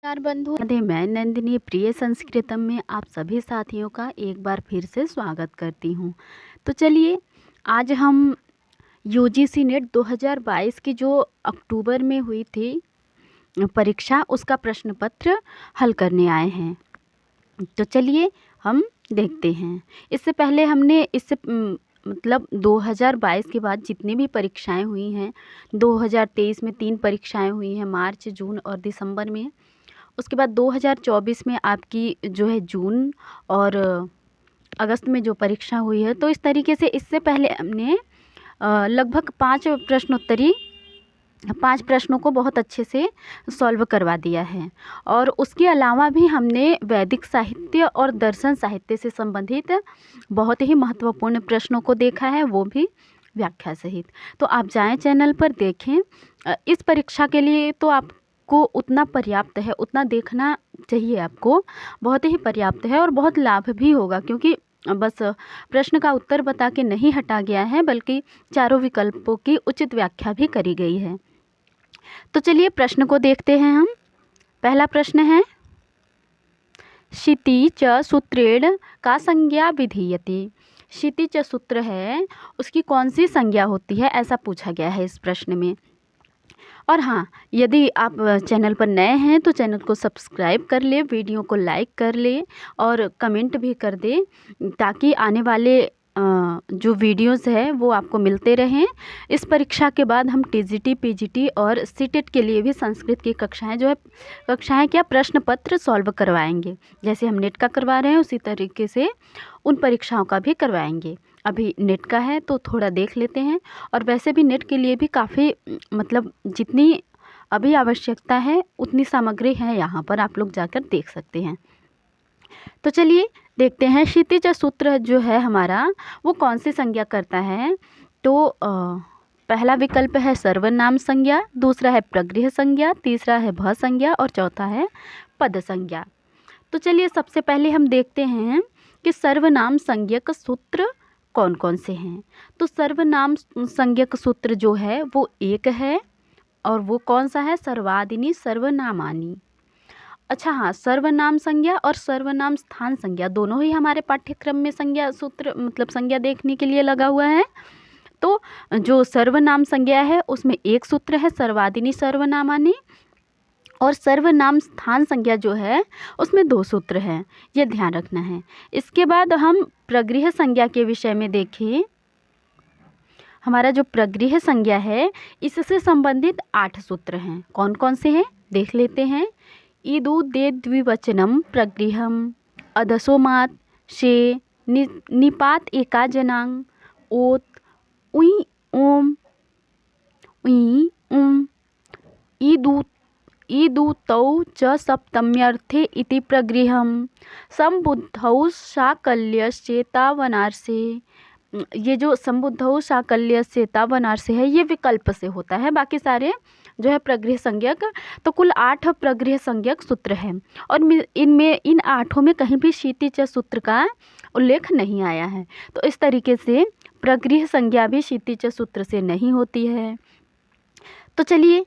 नमस्कार बंधु, मैं नंदिनी प्रिय संस्कृतम में आप सभी साथियों का एक बार फिर से स्वागत करती हूँ। तो चलिए आज हम यूजीसी नेट 2022 की जो अक्टूबर में हुई थी परीक्षा, उसका प्रश्न पत्र हल करने आए हैं। तो चलिए हम देखते हैं। इससे पहले हमने मतलब 2022 के बाद जितनी भी परीक्षाएं हुई हैं, 2023 में 3 परीक्षाएं हुई हैं, मार्च, जून और दिसंबर में। उसके बाद 2024 में आपकी जो है जून और अगस्त में जो परीक्षा हुई है। तो इस तरीके से इससे पहले हमने लगभग 5 प्रश्नों को बहुत अच्छे से सॉल्व करवा दिया है। और उसके अलावा भी हमने वैदिक साहित्य और दर्शन साहित्य से संबंधित बहुत ही महत्वपूर्ण प्रश्नों को देखा है, वो भी व्याख्या सहित। तो आप जाएं चैनल पर देखें। इस परीक्षा के लिए तो आपको उतना पर्याप्त है, उतना देखना चाहिए आपको, बहुत ही पर्याप्त है और बहुत लाभ भी होगा, क्योंकि बस प्रश्न का उत्तर बता के नहीं हटा गया है, बल्कि चारों विकल्पों की उचित व्याख्या भी करी गई है। तो चलिए प्रश्न को देखते हैं हम। पहला प्रश्न है, शिति च सूत्रेण का संज्ञा विधीयते। शिति च सूत्र है, उसकी कौन सी संज्ञा होती है, ऐसा पूछा गया है इस प्रश्न में। और हाँ, यदि आप चैनल पर नए हैं तो चैनल को सब्सक्राइब कर ले, वीडियो को लाइक कर ले और कमेंट भी कर दे, ताकि आने वाले जो वीडियोस है वो आपको मिलते रहें। इस परीक्षा के बाद हम टीजीटी, पीजीटी और सीटेट के लिए भी संस्कृत की कक्षाएं क्या प्रश्न पत्र सॉल्व करवाएंगे। जैसे हम नेट का करवा रहे हैं उसी तरीके से उन परीक्षाओं का भी करवाएंगे। अभी नेट का है तो थोड़ा देख लेते हैं, और वैसे भी नेट के लिए भी काफ़ी मतलब जितनी अभी आवश्यकता है उतनी सामग्री है, यहाँ पर आप लोग जाकर देख सकते हैं। तो चलिए देखते हैं, क्षितिज सूत्र जो है हमारा वो कौन सी संज्ञा करता है। तो पहला विकल्प है सर्वनाम संज्ञा, दूसरा है प्रगृह संज्ञा, तीसरा है भ संज्ञा और चौथा है पद संज्ञा। तो चलिए सबसे पहले हम देखते हैं कि सर्वनाम संज्ञक सूत्र कौन कौन से हैं। तो सर्वनाम संज्ञक सूत्र जो है वो एक है, और वो कौन सा है, सर्वादिनी सर्वनामानी। अच्छा हाँ, सर्वनाम संज्ञा और सर्वनाम स्थान संज्ञा दोनों ही हमारे पाठ्यक्रम में संज्ञा सूत्र मतलब संज्ञा देखने के लिए लगा हुआ है। तो जो सर्वनाम संज्ञा है उसमें एक सूत्र है, सर्वादिनी सर्वनामानी, और सर्वनाम स्थान संज्ञा जो है उसमें 2 सूत्र हैं, ये ध्यान रखना है। इसके बाद हम प्रगृह संज्ञा के विषय में देखें। हमारा जो प्रगृह संज्ञा है इससे संबंधित 8 सूत्र हैं। कौन कौन से हैं देख लेते हैं। ईदु दे द्विवचनम प्रगृहम, अदसोमात शे निपात एका जनांग, ओत उई ओम उई उम, ईदु तौ च सप्तम्यर्थे इति प्रगृहम, संबुद्धौ साकल्यश्चेतावनार्से। ये जो संबुद्धौ साकल्यश्चेतावनार्से है ये विकल्प से होता है, बाकी सारे जो है प्रगृह संज्ञक। तो कुल 8 प्रगृह संज्ञक सूत्र हैं, और इन 8 में कहीं भी क्षितिज सूत्र का उल्लेख नहीं आया है। तो इस तरीके से प्रगृह संज्ञा भी क्षितिज सूत्र से नहीं होती है। तो चलिए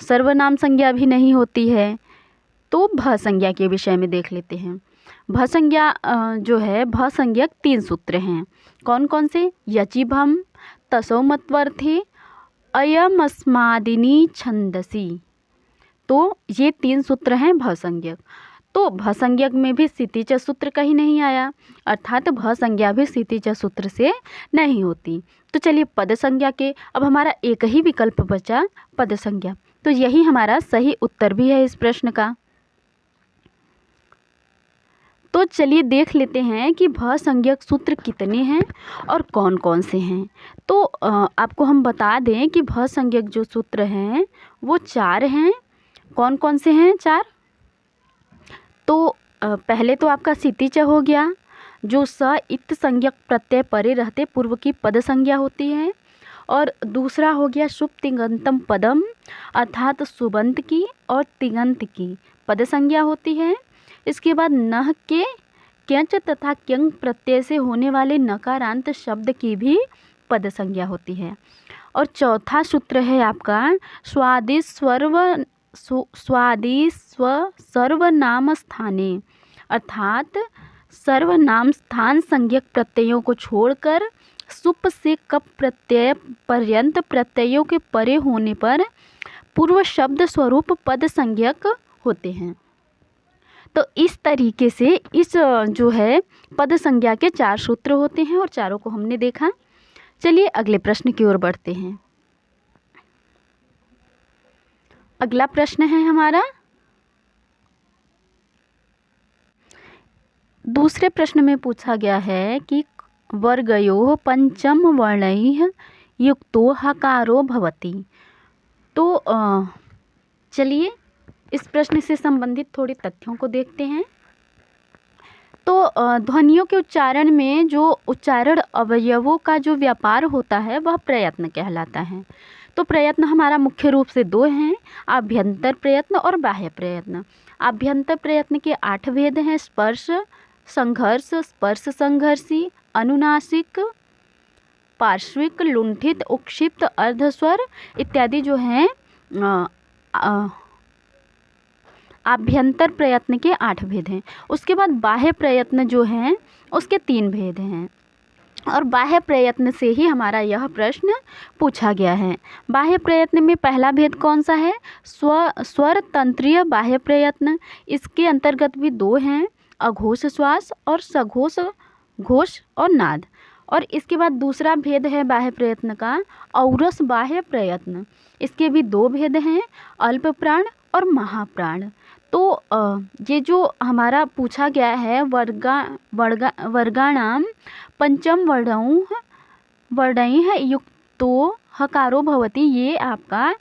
सर्वनाम संज्ञा भी नहीं होती है। तो भ संज्ञा के विषय में देख लेते हैं। भ संज्ञा जो है, भ संज्ञक 3 सूत्र हैं। कौन कौन से, यचिभम, तसौ मत्वर्थे, अयमस्मादिनी छंदसी। तो ये 3 सूत्र हैं भ संज्ञक। तो भ संज्ञक में भी क्षितिज सूत्र कहीं नहीं आया, अर्थात भ संज्ञा भी क्षितिज सूत्र से नहीं होती। तो चलिए पद संज्ञा के, अब हमारा एक ही विकल्प बचा, पद संज्ञा। तो यही हमारा सही उत्तर भी है इस प्रश्न का। तो चलिए देख लेते हैं कि भ संज्ञक सूत्र कितने हैं और कौन कौन से हैं। तो आपको हम बता दें कि भ संज्ञक जो सूत्र हैं वो 4 हैं। कौन कौन से हैं 4? तो पहले तो आपका क्षितिज हो गया, जो स इत संज्ञक प्रत्यय परे रहते पूर्व की पद संज्ञा होती है। और दूसरा हो गया शुभ तिङंतम पदम, अर्थात सुबंत की और तिङंत की पद संज्ञा होती है। इसके बाद नह के क्यंच तथा क्यंग प्रत्यय से होने वाले नकारांत शब्द की भी पद संज्ञा होती है। और चौथा सूत्र है आपका स्वादि स्व सर्वनाम स्थाने, अर्थात सर्वनाम स्थान संज्ञक प्रत्ययों को छोड़कर सुप से कप प्रत्यय पर्यंत प्रत्ययों के परे होने पर पूर्व शब्द स्वरूप पद संज्ञक होते हैं। तो इस तरीके से इस जो है पद संज्ञा के 4 सूत्र होते हैं और चारों को हमने देखा। चलिए अगले प्रश्न की ओर बढ़ते हैं। अगला प्रश्न है हमारा, दूसरे प्रश्न में पूछा गया है कि वर्गयोः पंचम वर्णैः युक्तो हकारो भवति। तो चलिए इस प्रश्न से संबंधित थोड़े तथ्यों को देखते हैं। तो ध्वनियों के उच्चारण में जो उच्चारण अवयवों का जो व्यापार होता है वह प्रयत्न कहलाता है। तो प्रयत्न हमारा मुख्य रूप से 2 हैं, आभ्यंतर प्रयत्न और बाह्य प्रयत्न। आभ्यंतर प्रयत्न के 8 भेद हैं, स्पर्श, संघर्ष, स्पर्श संघर्षी, अनुनासिक, पार्श्विक, लुंठित, उक्षिप्त, अर्धस्वर इत्यादि जो हैं आभ्यंतर प्रयत्न के 8 भेद हैं। उसके बाद बाह्य प्रयत्न जो हैं उसके 3 भेद हैं और बाह्य प्रयत्न से ही हमारा यह प्रश्न पूछा गया है। बाह्य प्रयत्न में पहला भेद कौन सा है? स्वर तंत्रीय बाह्य प्रयत्न। इसके अंतर्गत भी 2 हैं, अघोष श्वास और सघोष घोष और नाद। और इसके बाद दूसरा भेद है बाह्य प्रयत्न का औरस बाह्य प्रयत्न। इसके भी 2 भेद हैं, अल्प प्राण और महाप्राण। तो ये जो हमारा पूछा गया है वर्गाणाम पंचम वर्णैः युक्तो हकारो भवति, ये आपका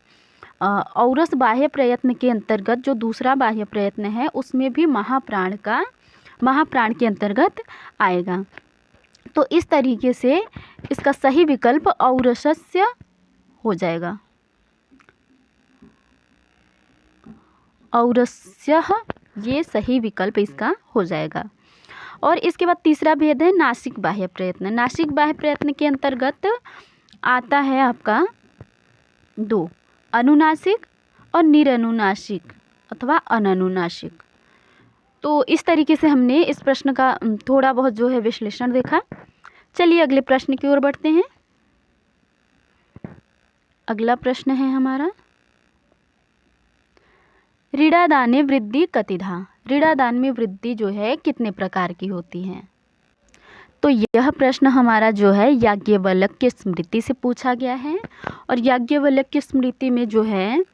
औरस बाह्य प्रयत्न के अंतर्गत जो दूसरा बाह्य प्रयत्न है उसमें भी महाप्राण के अंतर्गत आएगा। तो इस तरीके से इसका सही विकल्प औरसस्य हो जाएगा। औरस्यः ये सही विकल्प इसका हो जाएगा। और इसके बाद तीसरा भेद है नासिक बाह्य प्रयत्न। नासिक बाह्य प्रयत्न के अंतर्गत आता है आपका 2, अनुनासिक और निरनुनासिक अथवा अननुनासिक। तो इस तरीके से हमने इस प्रश्न का थोड़ा बहुत जो है विश्लेषण देखा। चलिए अगले प्रश्न की ओर बढ़ते हैं। अगला प्रश्न है हमारा, ऋणादाने वृद्धि कतिधा। ऋणादान में वृद्धि जो है कितने प्रकार की होती है? तो यह प्रश्न हमारा जो है याज्ञवल्क्य स्मृति से पूछा गया है। और याज्ञवल्क्य स्मृति में जो है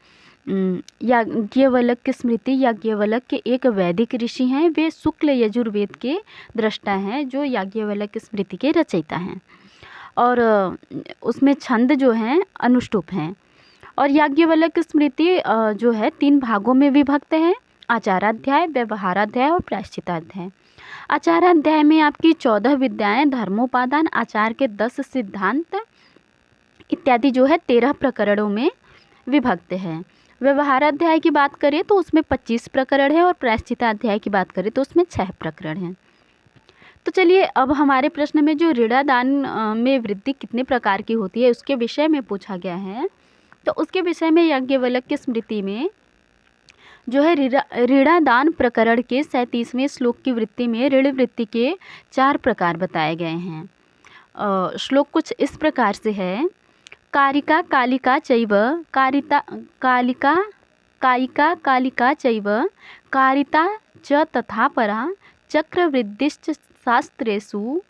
याज्ञवल्क्य स्मृति, याज्ञवल्क्य एक वैदिक ऋषि हैं, वे शुक्ल यजुर्वेद के दृष्टा हैं, जो याज्ञवल्क्य स्मृति के रचयिता हैं। और उसमें छंद जो हैं अनुष्टुप हैं। और याज्ञवल्क्य स्मृति जो है 3 भागों में विभक्त है, आचाराध्याय, व्यवहाराध्याय और प्रायश्चिताध्याय। आचाराध्याय में आपकी 14 विद्याएं, धर्मोपादान, आचार के 10 सिद्धांत इत्यादि जो है 13 प्रकरणों में विभक्त है। व्यवहाराध्याय की बात करें तो उसमें 25 प्रकरण है और प्रायश्चिताध्याय की बात करें तो उसमें 6 प्रकरण हैं। तो चलिए अब हमारे प्रश्न में जो ऋणादान में वृद्धि कितने प्रकार की होती है उसके विषय में पूछा गया है। तो उसके विषय में याज्ञवल्क्य स्मृति में जो है ऋणादान प्रकरण के 37वें श्लोक की वृत्ति में ऋण वृत्ति के 4 प्रकार बताए गए हैं। श्लोक कुछ इस प्रकार से है, कारिका कालिका चैव कालिका कायिका कालिका चैव कारिता च तथा परा चक्रवृद्धिश्च शास्त्रेषु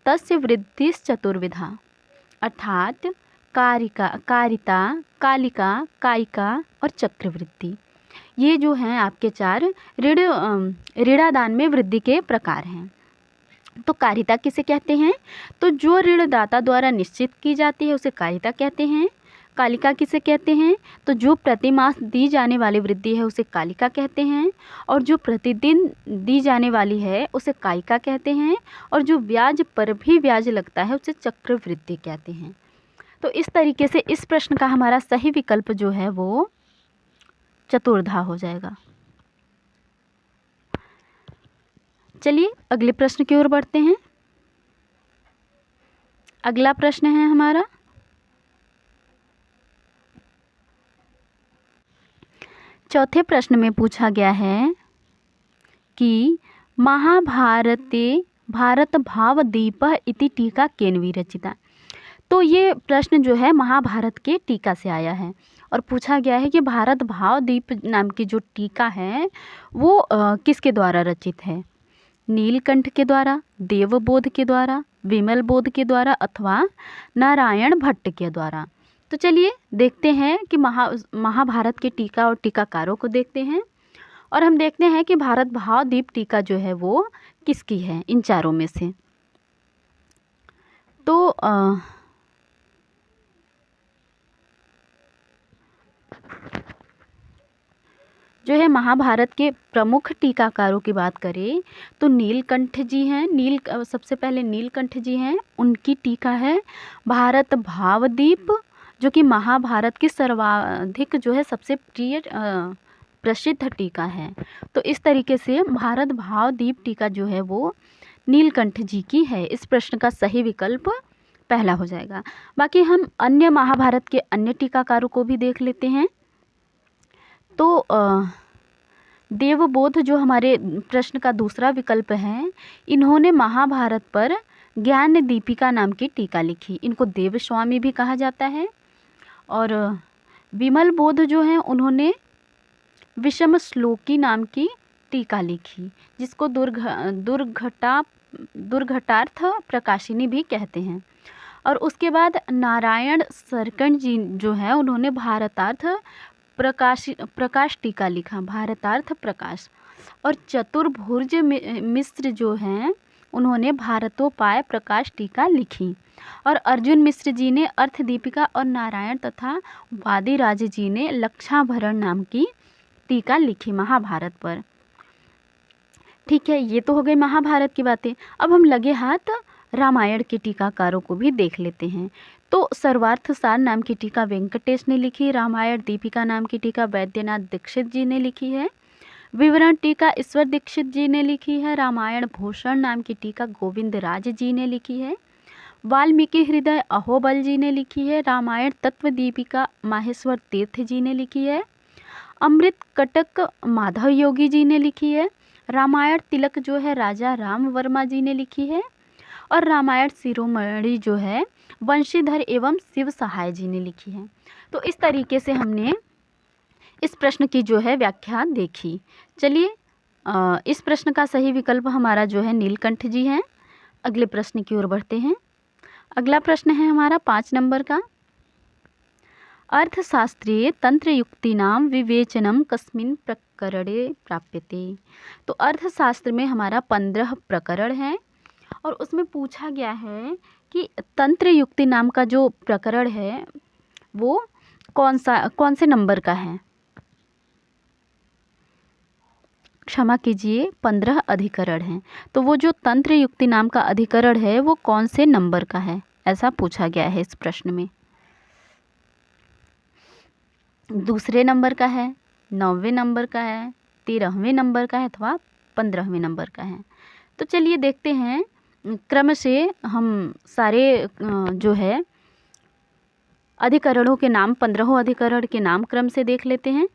तस्य वृद्धिश्चतुर्विधा। अर्थात कारिका, कारिता, कालिका, कायिका और चक्रवृद्धि, ये जो हैं आपके 4 ऋणादान में वृद्धि के प्रकार हैं। तो कारिता किसे कहते हैं? तो जो ऋणदाता द्वारा निश्चित की जाती है उसे कारिता कहते हैं। कालिका किसे कहते हैं? तो जो प्रतिमास दी जाने वाली वृद्धि है उसे कालिका कहते हैं। और जो प्रतिदिन दी जाने वाली है उसे कायिका कहते हैं। और जो ब्याज पर भी ब्याज लगता है उसे चक्रवृद्धि कहते हैं। तो इस तरीके से इस प्रश्न का हमारा सही विकल्प जो है वो चतुर्धा हो जाएगा। चलिए अगले प्रश्न की ओर बढ़ते हैं। अगला प्रश्न है हमारा, चौथे प्रश्न में पूछा गया है कि महाभारते भारत भावदीपः इति टीका केन विरचिता। तो ये प्रश्न जो है महाभारत के टीका से आया है और पूछा गया है कि भारत भावदीप नाम की जो टीका है वो किसके द्वारा रचित है। नीलकंठ के द्वारा, देवबोध के द्वारा, विमल बोध के द्वारा अथवा नारायण भट्ट के द्वारा। तो चलिए देखते हैं कि महाभारत के टीका और टीकाकारों को देखते हैं और हम देखते हैं कि भारत भावदीप टीका जो है वो किसकी है इन चारों में से। तो जो है महाभारत के प्रमुख टीकाकारों की बात करें तो नीलकंठ जी हैं। सबसे पहले नीलकंठ जी हैं, उनकी टीका है भारत भावदीप, जो कि महाभारत की सर्वाधिक जो है सबसे प्रिय प्रसिद्ध टीका है। तो इस तरीके से भारत भावदीप टीका जो है वो नीलकंठ जी की है। इस प्रश्न का सही विकल्प पहला हो जाएगा। बाकी हम अन्य महाभारत के अन्य टीकाकारों को भी देख लेते हैं। तो देवबोध जो हमारे प्रश्न का दूसरा विकल्प है, इन्होंने महाभारत पर ज्ञान दीपिका नाम की टीका लिखी। इनको देवस्वामी भी कहा जाता है। और विमल बोध जो हैं उन्होंने विषम श्लोकी नाम की टीका लिखी, जिसको दुर्घटार्थ प्रकाशिनी भी कहते हैं। और उसके बाद नारायण सरकण जी जो है उन्होंने भारतार्थ प्रकाश टीका लिखा, भारतार्थ प्रकाश। और चतुर्भुज मिश्र जो हैं उन्होंने भारतोपाय प्रकाश टीका लिखी। और अर्जुन मिश्र जी ने अर्थ दीपिका और नारायण तथा वादिराज जी ने लक्षाभरण नाम की टीका लिखी महाभारत पर। ठीक है, ये तो हो गई महाभारत की बातें। अब हम लगे हाथ रामायण के टीकाकारों को भी देख लेते हैं। तो सर्वार्थ सार नाम की टीका वेंकटेश ने लिखी। रामायण दीपिका नाम की टीका वैद्यनाथ दीक्षित जी ने लिखी है। विवरण टीका ईश्वर दीक्षित जी ने लिखी है। रामायण भूषण नाम की टीका गोविंद राज जी ने लिखी है। वाल्मीकि हृदय अहोबल जी ने लिखी है। रामायण तत्व दीपिका माहेश्वर तीर्थ जी ने लिखी है। अमृत कटक माधव योगी जी ने लिखी है। रामायण तिलक जो है राजा राम वर्मा जी ने लिखी है। और रामायण शिरोमणि जो है वंशीधर एवं शिव सहाय जी ने लिखी है। तो इस तरीके से हमने इस प्रश्न की जो है व्याख्या देखी। चलिए इस प्रश्न का सही विकल्प हमारा जो है नीलकंठ जी हैं। अगले प्रश्न की ओर बढ़ते हैं। अगला प्रश्न है हमारा 5 नंबर का। अर्थशास्त्रीय तंत्रयुक्तीनां विवेचनम कस्मिन् प्रकरणे प्राप्यते। तो अर्थशास्त्र में हमारा 15 प्रकरण है और उसमें पूछा गया है कि तंत्रयुक्ति नाम का जो प्रकरण है वो कौन से नंबर का है। क्षमा कीजिए, 15 अधिकरण हैं। तो वो जो तंत्रयुक्ति नाम का अधिकरण है वो कौन से नंबर का है, ऐसा पूछा गया है इस प्रश्न में। दूसरे नंबर का है, 9वें नंबर का है, 13वें नंबर का है अथवा 15वें नंबर का है। तो चलिए देखते हैं, क्रम से हम सारे जो है अधिकरणों के नाम, 15 अधिकरण के नाम क्रम से देख लेते हैं।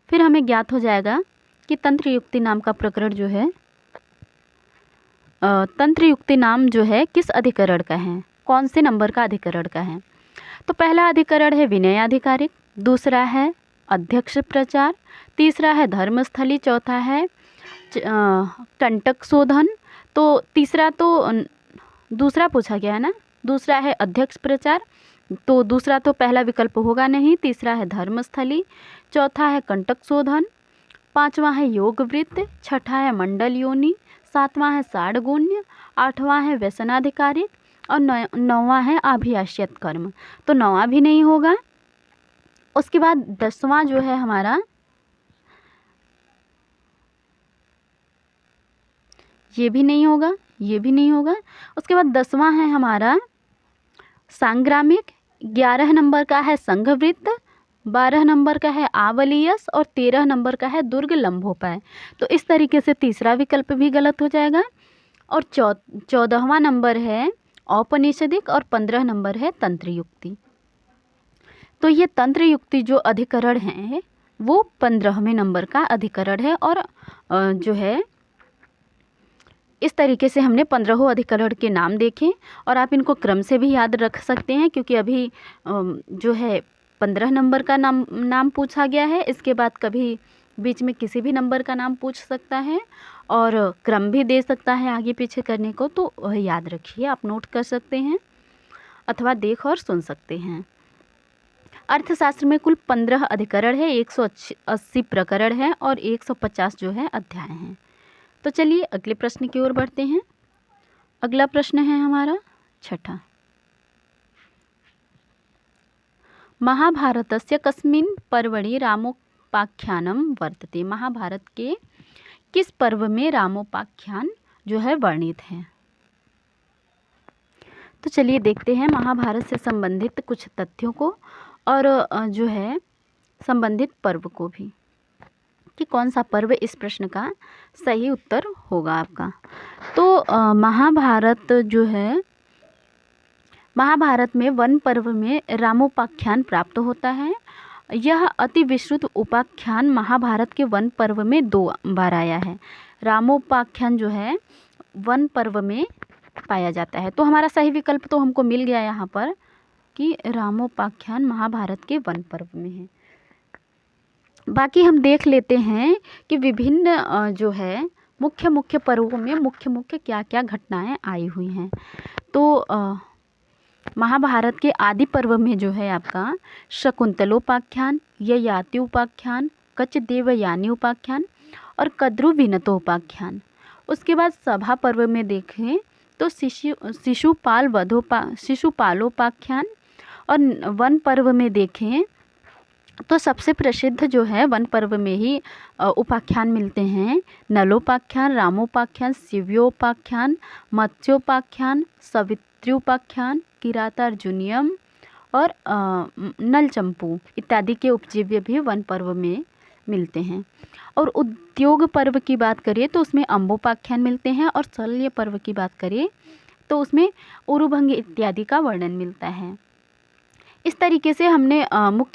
फिर हमें ज्ञात हो जाएगा कि तंत्रयुक्ति नाम का प्रकरण जो है तंत्रयुक्ति नाम जो है किस अधिकरण का है, कौन से नंबर का अधिकरण का है। तो पहला अधिकरण है विनयाधिकारिक, दूसरा है अध्यक्ष प्रचार, तीसरा है धर्मस्थली, चौथा है कंटक शोधन। तो तीसरा तो दूसरा पूछा गया है ना, दूसरा है अध्यक्ष प्रचार, तो दूसरा तो पहला विकल्प होगा नहीं। तीसरा है धर्मस्थली, चौथा है कंटक शोधन, पांचवां है योग वृत्त, छठा है मंडल योनि, सातवां है साढ़गुण्य, आठवां है व्यसनाधिकारी और नौवां है आभियाष्यत कर्म। तो नौवां भी नहीं होगा। उसके बाद 10वां जो है हमारा, ये भी नहीं होगा, ये भी नहीं होगा। उसके बाद 10वां है हमारा सांग्रामिक, 11 नंबर का है संघवृत्त, 12 नंबर का है आवलीयस और 13 नंबर का है दुर्ग लंबोपाय। तो इस तरीके से तीसरा विकल्प भी गलत हो जाएगा। और 14वां नंबर है औपनिषदिक और 15 नंबर है तंत्रयुक्ति। तो ये तंत्रयुक्ति जो अधिकरण हैं वो 15वें नंबर का अधिकरण है। और जो है इस तरीके से हमने 15 अधिकरण के नाम देखे और आप इनको क्रम से भी याद रख सकते हैं, क्योंकि अभी जो है 15 नंबर का नाम पूछा गया है। इसके बाद कभी बीच में किसी भी नंबर का नाम पूछ सकता है और क्रम भी दे सकता है आगे पीछे करने को, तो वह याद रखिए, आप नोट कर सकते हैं अथवा देख और सुन सकते हैं। अर्थशास्त्र में कुल 15 अधिकरण है, 180 प्रकरण है और 150 जो है अध्याय हैं। तो चलिए अगले प्रश्न की ओर बढ़ते हैं। अगला प्रश्न है हमारा 6ठा। महाभारतस्य कस्मिन् पर्वणि रामोपाख्यानं वर्तते। महाभारत के किस पर्व में रामोपाख्यान जो है वर्णित है। तो चलिए देखते हैं महाभारत से संबंधित कुछ तथ्यों को और जो है संबंधित पर्व को भी, कि कौन सा पर्व इस प्रश्न का सही उत्तर होगा आपका। तो महाभारत जो है, महाभारत में वन पर्व में रामोपाख्यान प्राप्त होता है। यह अति विस्तृत उपाख्यान महाभारत के वन पर्व में 2 बार आया है। रामोपाख्यान जो है वन पर्व में पाया जाता है। तो हमारा सही विकल्प तो हमको मिल गया यहाँ पर कि रामोपाख्यान महाभारत के वन पर्व में है। बाकी हम देख लेते हैं कि विभिन्न जो है मुख्य पर्वों में मुख्य क्या क्या घटनाएं आई हुई हैं। तो महाभारत के आदि पर्व में जो है आपका शकुंतलोपाख्यान, ययाति उपाख्यान, कच देवयानी उपाख्यान और कद्रु विनतोपाख्यान। उसके बाद सभा पर्व में देखें तो शिशुपालोपाख्यान और वन पर्व में देखें तो सबसे प्रसिद्ध जो है वन पर्व में ही उपाख्यान मिलते हैं। नलोपाख्यान, रामोपाख्यान, शिव्योपाख्यान, मत्स्योपाख्यान, सवित्र्योपाख्यान, किरातार्जुनीयम और नलचंपू इत्यादि के उपजीव्य भी वन पर्व में मिलते हैं। और उद्योग पर्व की बात करें तो उसमें अम्बोपाख्यान मिलते हैं और शल्य पर्व की बात करें तो उसमें उरुभंग इत्यादि का वर्णन मिलता है। इस तरीके से हमने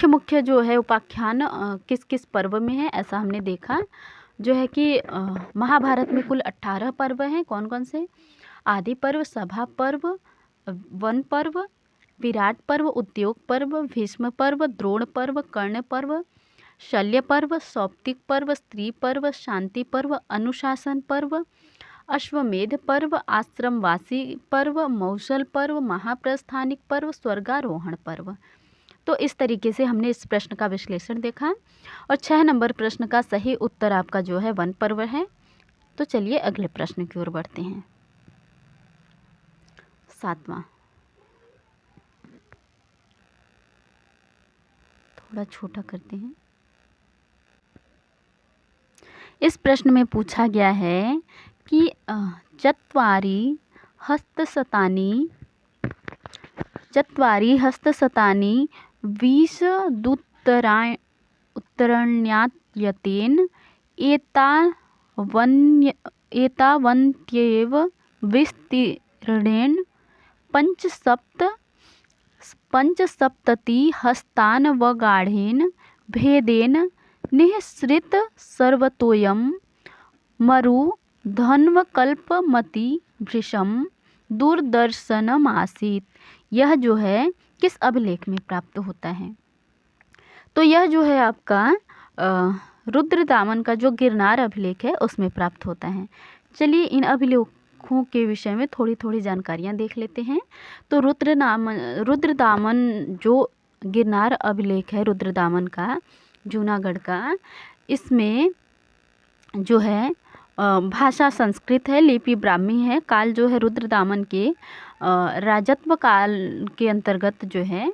मुख्य जो है उपाख्यान किस किस पर्व में है ऐसा हमने देखा। जो है कि महाभारत में कुल 18 पर्व हैं। कौन कौन से? आदि पर्व, सभा पर्व, वन पर्व, विराट पर्व, उद्योग पर्व, भीष्म पर्व, द्रोण पर्व, कर्ण पर्व, शल्य पर्व, सौप्तिक पर्व, स्त्री पर्व, शांति पर्व, अनुशासन पर्व, अश्वमेध पर्व, आश्रमवासी पर्व, मौसल पर्व, महाप्रस्थानिक पर्व, स्वर्गारोहण पर्व। तो इस तरीके से हमने इस प्रश्न का विश्लेषण देखा और 6 नंबर प्रश्न का सही उत्तर आपका जो है वन पर्व है। तो चलिए अगले प्रश्न की ओर बढ़ते हैं। 7वां, थोड़ा छोटा करते हैं। इस प्रश्न में पूछा गया है कि चत्वारि हस्तशतानि 20 उत्तरण्यायतेन एतावन्त्येव विस्तीर्णेन पंचसप्तति हस्तानवगाढेन भेदेन निःसृत सर्वतोऽयं मरुधन्वकल्पमति भृशं दूरदर्शनमासीत्। यह जो है किस अभिलेख में प्राप्त होता है? तो यह जो है आपका रुद्रदामन का जो गिरनार अभिलेख है उसमें प्राप्त होता है। चलिए इन अभिलेखों के विषय में थोड़ी थोड़ी जानकारियाँ देख लेते हैं। तो रुद्रदामन जो गिरनार अभिलेख है रुद्रदामन का, जूनागढ़ का, इसमें जो है भाषा संस्कृत है, लिपि ब्राह्मी है। काल जो है रुद्रदामन के राजत्व काल के अंतर्गत जो है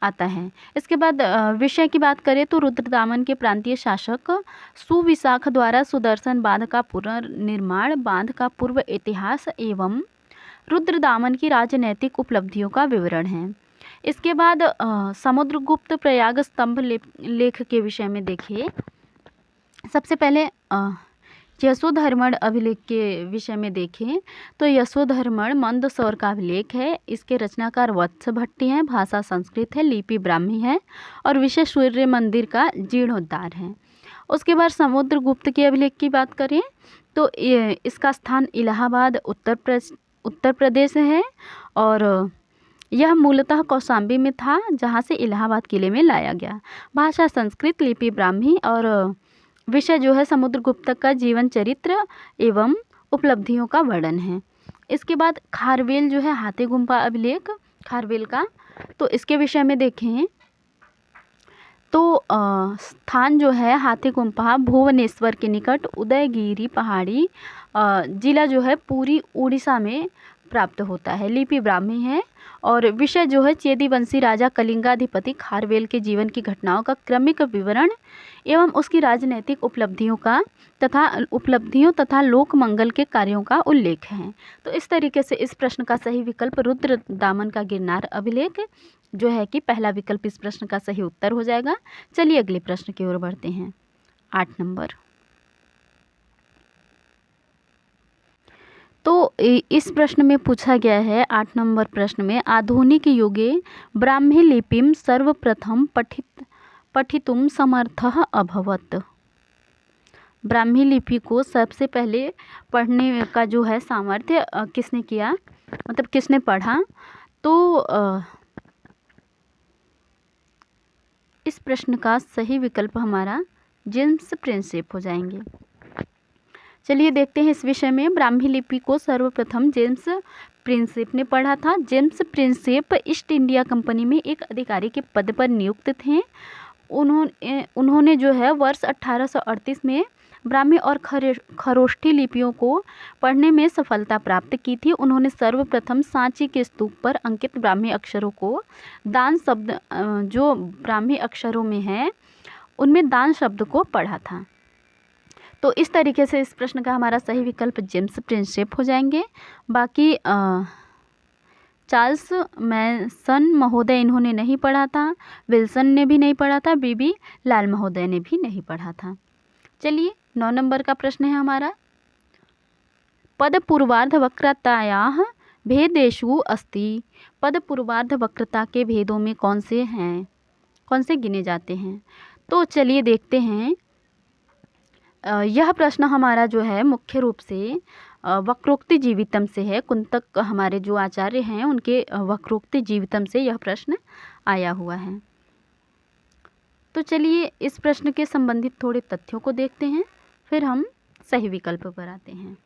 आता है। इसके बाद विषय की बात करें तो रुद्रदामन के प्रांतीय शासक सुविशाख द्वारा सुदर्शन बांध का पुनर्निर्माण, बांध का पूर्व इतिहास एवं रुद्रदामन की राजनैतिक उपलब्धियों का विवरण है। इसके बाद समुद्रगुप्त प्रयाग स्तंभ लेख के विषय में देखिए। सबसे पहले यशोधर्मण अभिलेख के विषय में देखें तो यशोधर्मण मंद स्वर का अभिलेख है। इसके रचनाकार वत्स भट्टी हैं, भाषा संस्कृत है, लिपि ब्राह्मी है और विषय सूर्य मंदिर का जीर्णोद्धार है। उसके बाद समुद्रगुप्त के अभिलेख की बात करें तो इसका स्थान इलाहाबाद उत्तर प्रदेश है और यह मूलतः कौशाम्बी में था, जहाँ से इलाहाबाद किले में लाया गया। भाषा संस्कृत, लिपि ब्राह्मी और विषय जो है समुद्रगुप्त का जीवन चरित्र एवं उपलब्धियों का वर्णन है। इसके बाद खारवेल जो है हाथी गुम्फा अभिलेख खारवेल का, तो इसके विषय में देखें तो स्थान जो है हाथी गुम्फा भुवनेश्वर के निकट उदयगिरी पहाड़ी जिला जो है पूरी उड़ीसा में प्राप्त होता है। लिपि ब्राह्मी है और विषय जो है चेदीवंशी राजा कलिंगाधिपति खारवेल के जीवन की घटनाओं का क्रमिक विवरण एवं उसकी राजनैतिक उपलब्धियों तथा लोक मंगल के कार्यों का उल्लेख है। तो इस तरीके से इस प्रश्न का सही विकल्प रुद्र दामन का गिरनार अभिलेख जो है कि पहला विकल्प इस प्रश्न का सही उत्तर हो जाएगा। चलिए अगले प्रश्न की ओर बढ़ते हैं। 8 नंबर। तो इस प्रश्न में पूछा गया है 8 नंबर प्रश्न में आधुनिक युगे ब्राह्मी लिपिम सर्वप्रथम पठितुम समर्थः अभवत्। ब्राह्मी लिपि को सबसे पहले पढ़ने का जो है सामर्थ्य किसने किया, मतलब किसने पढ़ा। तो इस प्रश्न का सही विकल्प हमारा जेम्स प्रिंसेप हो जाएंगे। चलिए देखते हैं इस विषय में। ब्राह्मी लिपि को सर्वप्रथम जेम्स प्रिंसेप ने पढ़ा था। James Prinsep east India company में एक अधिकारी के पद पर नियुक्त थे। उन्होंने जो है वर्ष 1838 में ब्राह्मी और खरोष्ठी लिपियों को पढ़ने में सफलता प्राप्त की थी। उन्होंने सर्वप्रथम सांची के स्तूप पर अंकित ब्राह्मी अक्षरों को दान शब्द जो ब्राह्मी अक्षरों में है उनमें दान शब्द को पढ़ा था। तो इस तरीके से इस प्रश्न का हमारा सही विकल्प जेम्स प्रिंसेप हो जाएंगे। बाकी चार्ल्स मैसन महोदय इन्होंने नहीं पढ़ा था, विल्सन ने भी नहीं पढ़ा था, बीबी लाल महोदय ने भी नहीं पढ़ा था। चलिए 9 नंबर का प्रश्न है हमारा। पद पूर्वार्ध वक्रतायाः भेदेषु अस्ति। पद पूर्वार्ध वक्रता के भेदों में कौन से गिने जाते हैं। तो चलिए देखते हैं। यह प्रश्न हमारा जो है मुख्य रूप से वक्रोक्ति जीवितम से है। कुंतक हमारे जो आचार्य हैं उनके वक्रोक्ति जीवितम से यह प्रश्न आया हुआ है। तो चलिए इस प्रश्न के संबंधित थोड़े तथ्यों को देखते हैं, फिर हम सही विकल्प पर आते हैं।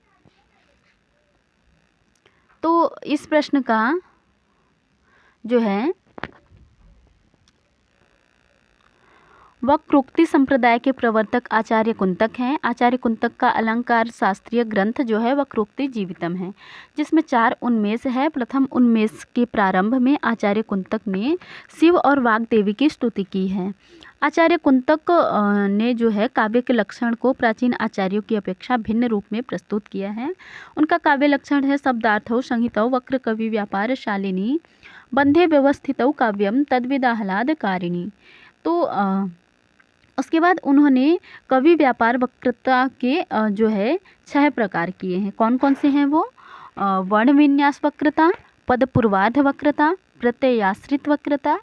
तो इस प्रश्न का जो है वक्रोक्ति संप्रदाय के प्रवर्तक आचार्य कुंतक हैं। आचार्य कुंतक का अलंकार शास्त्रीय ग्रंथ जो है वक्रोक्ति जीवितम है, जिसमें 4 उन्मेष है। प्रथम उन्मेष के प्रारंभ में आचार्य कुंतक ने शिव और वाग्देवी की स्तुति की है। आचार्य कुंतक ने जो है काव्य के लक्षण को प्राचीन आचार्यों की अपेक्षा भिन्न रूप में प्रस्तुत किया है। उनका काव्य लक्षण है शब्दार्थौ संहितौ वक्र कवि व्यापार शालिनी बंधे व्यवस्थितौ काव्यम तद्विदाह्लादकारिणी। तो उसके बाद उन्होंने कवि व्यापार वक्रता के जो है 6 प्रकार किए हैं। कौन कौन से हैं वो? वर्ण विन्यास वक्रता, पद पूर्वार्ध वक्रता, प्रत्ययाश्रित वक्रता,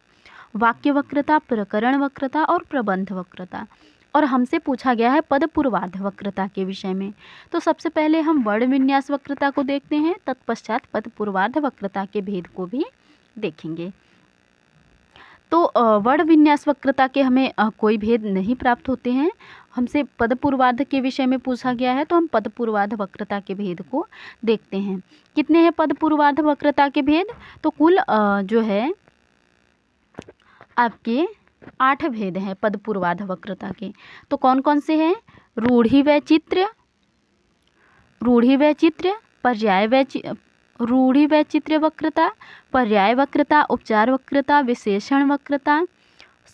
वाक्य वक्रता, प्रकरण वक्रता और प्रबंध वक्रता। और हमसे पूछा गया है पद पूर्वार्ध वक्रता के विषय में। तो सबसे पहले हम वर्ण विन्यास वक्रता को देखते हैं, तत्पश्चात पद पूर्वार्ध वक्रता के भेद को भी देखेंगे। तो वर्ण विन्यास वक्रता के हमें कोई भेद नहीं प्राप्त होते हैं। हमसे पद पूर्वार्ध के विषय में पूछा गया है, तो हम पद पूर्वार्ध वक्रता के भेद को देखते हैं। कितने हैं पद पूर्वार्ध वक्रता के भेद? तो कुल जो है आपके 8 भेद हैं पद पूर्वार्ध वक्रता के। तो कौन कौन से हैं? रूढ़ि वैचित्र्य, रूढ़ि वैचित्र्य वक्रता, पर्याय वक्रता, उपचार वक्रता, विशेषण वक्रता,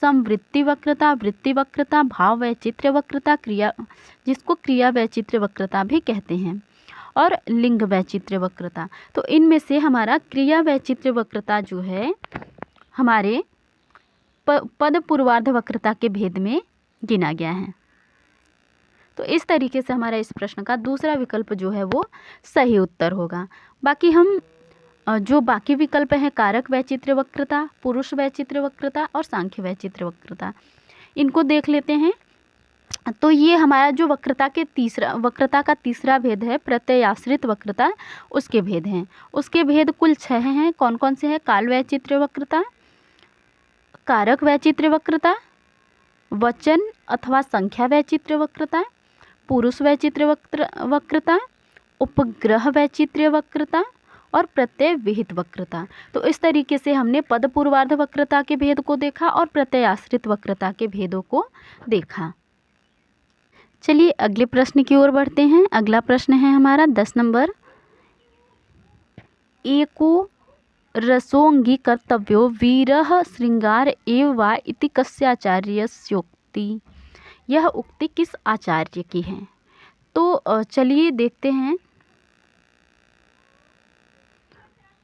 समवृत्ति वक्रता, वृत्ति वक्रता, भाव वैचित्र्य वक्रता, जिसको क्रिया वैचित्र्य वक्रता भी कहते हैं, और लिंग वैचित्र्य वक्रता। तो इनमें से हमारा क्रिया वैचित्र्य वक्रता जो है हमारे पद पूर्वार्ध वक्रता के भेद में गिना गया है। तो इस तरीके से हमारा इस प्रश्न का दूसरा विकल्प जो है वो सही उत्तर होगा। बाकी हम जो बाकी विकल्प हैं, कारक वैचित्र्य वक्रता, पुरुष वैचित्र्य वक्रता और सांख्य वैचित्र्य वक्रता, इनको देख लेते हैं। तो ये हमारा जो वक्रता का तीसरा भेद है, प्रत्ययाश्रित वक्रता, उसके भेद हैं। उसके भेद कुल 6 हैं। कौन कौन से हैं? काल वैचित्र्य वक्रता, कारक वैचित्र्य वक्रता, वचन अथवा संख्या वैचित्र्य वक्रता, पुरुष वैचित्र्य वक्रता, उपग्रह वैचित्र्य वक्रता और प्रत्यय विहित वक्रता। तो इस तरीके से हमने पद पूर्वार्ध वक्रता के भेद को देखा और प्रत्ययाश्रित वक्रता के भेदों को देखा। चलिए अगले प्रश्न की ओर बढ़ते हैं। अगला प्रश्न है हमारा 10 नंबर। एको रसोंगी कर्तव्यो वीरः श्रृंगार एव वा इति कस्याचार्यस्योक्ति। यह उक्ति किस आचार्य की है? तो चलिए देखते हैं।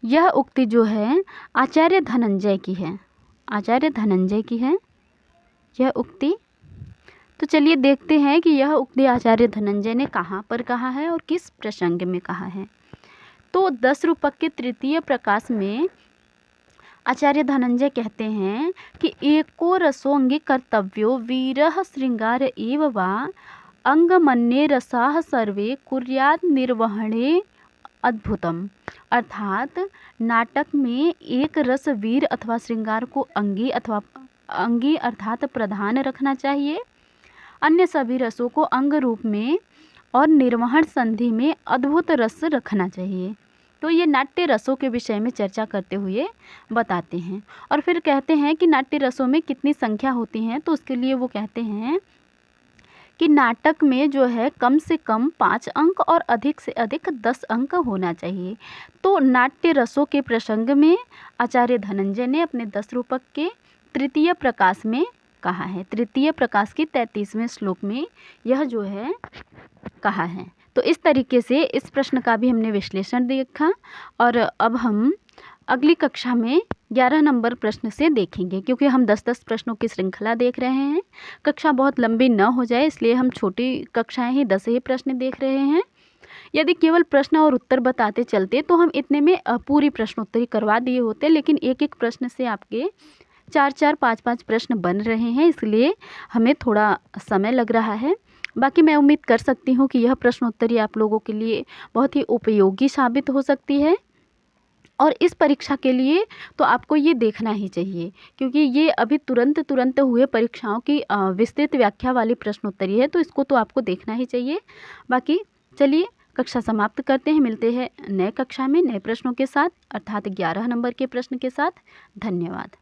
यह उक्ति जो है आचार्य धनंजय की है। आचार्य धनंजय की है यह उक्ति। तो चलिए देखते हैं कि यह उक्ति आचार्य धनंजय ने कहाँ पर कहा है और किस प्रसंग में कहा है। तो 10 रूपक के तृतीय प्रकाश में आचार्य धनंजय कहते हैं कि एको रसोंगी कर्तव्यो वीरः श्रृंगार एव वा अंगमन्ये रसाः सर्वे कुर्यात् निर्वहणे अद्भुतम। अर्थात नाटक में एक रस वीर अथवा श्रृंगार को अंगी अर्थात प्रधान रखना चाहिए, अन्य सभी रसों को अंग रूप में और निर्वहन संधि में अद्भुत रस रखना चाहिए। तो ये नाट्य रसों के विषय में चर्चा करते हुए बताते हैं। और फिर कहते हैं कि नाट्य रसों में कितनी संख्या होती हैं। तो उसके लिए वो कहते हैं कि नाटक में जो है कम से कम 5 अंक और अधिक से अधिक 10 अंक होना चाहिए। तो नाट्य रसों के प्रसंग में आचार्य धनंजय ने अपने 10 रूपक के तृतीय प्रकाश में कहा है। तृतीय प्रकाश के 33वें श्लोक में यह जो है कहा है। तो इस तरीके से इस प्रश्न का भी हमने विश्लेषण देखा। और अब हम अगली कक्षा में 11 नंबर प्रश्न से देखेंगे, क्योंकि हम 10-10 प्रश्नों की श्रृंखला देख रहे हैं। कक्षा बहुत लंबी न हो जाए इसलिए हम छोटी कक्षाएं ही 10 ही प्रश्न देख रहे हैं। यदि केवल प्रश्न और उत्तर बताते चलते तो हम इतने में पूरी प्रश्नोत्तरी करवा दिए होते, लेकिन एक एक प्रश्न से आपके 4-4, 5-5 प्रश्न बन रहे हैं, इसलिए हमें थोड़ा समय लग रहा है। बाकी मैं उम्मीद कर सकती हूँ कि यह प्रश्नोत्तरी आप लोगों के लिए बहुत ही उपयोगी साबित हो सकती है। और इस परीक्षा के लिए तो आपको ये देखना ही चाहिए, क्योंकि ये अभी तुरंत हुए परीक्षाओं की विस्तृत व्याख्या वाली प्रश्नोत्तरी है, तो इसको तो आपको देखना ही चाहिए। बाकी चलिए कक्षा समाप्त करते हैं। मिलते हैं नए कक्षा में नए प्रश्नों के साथ, अर्थात 11 नंबर के प्रश्न के साथ। धन्यवाद।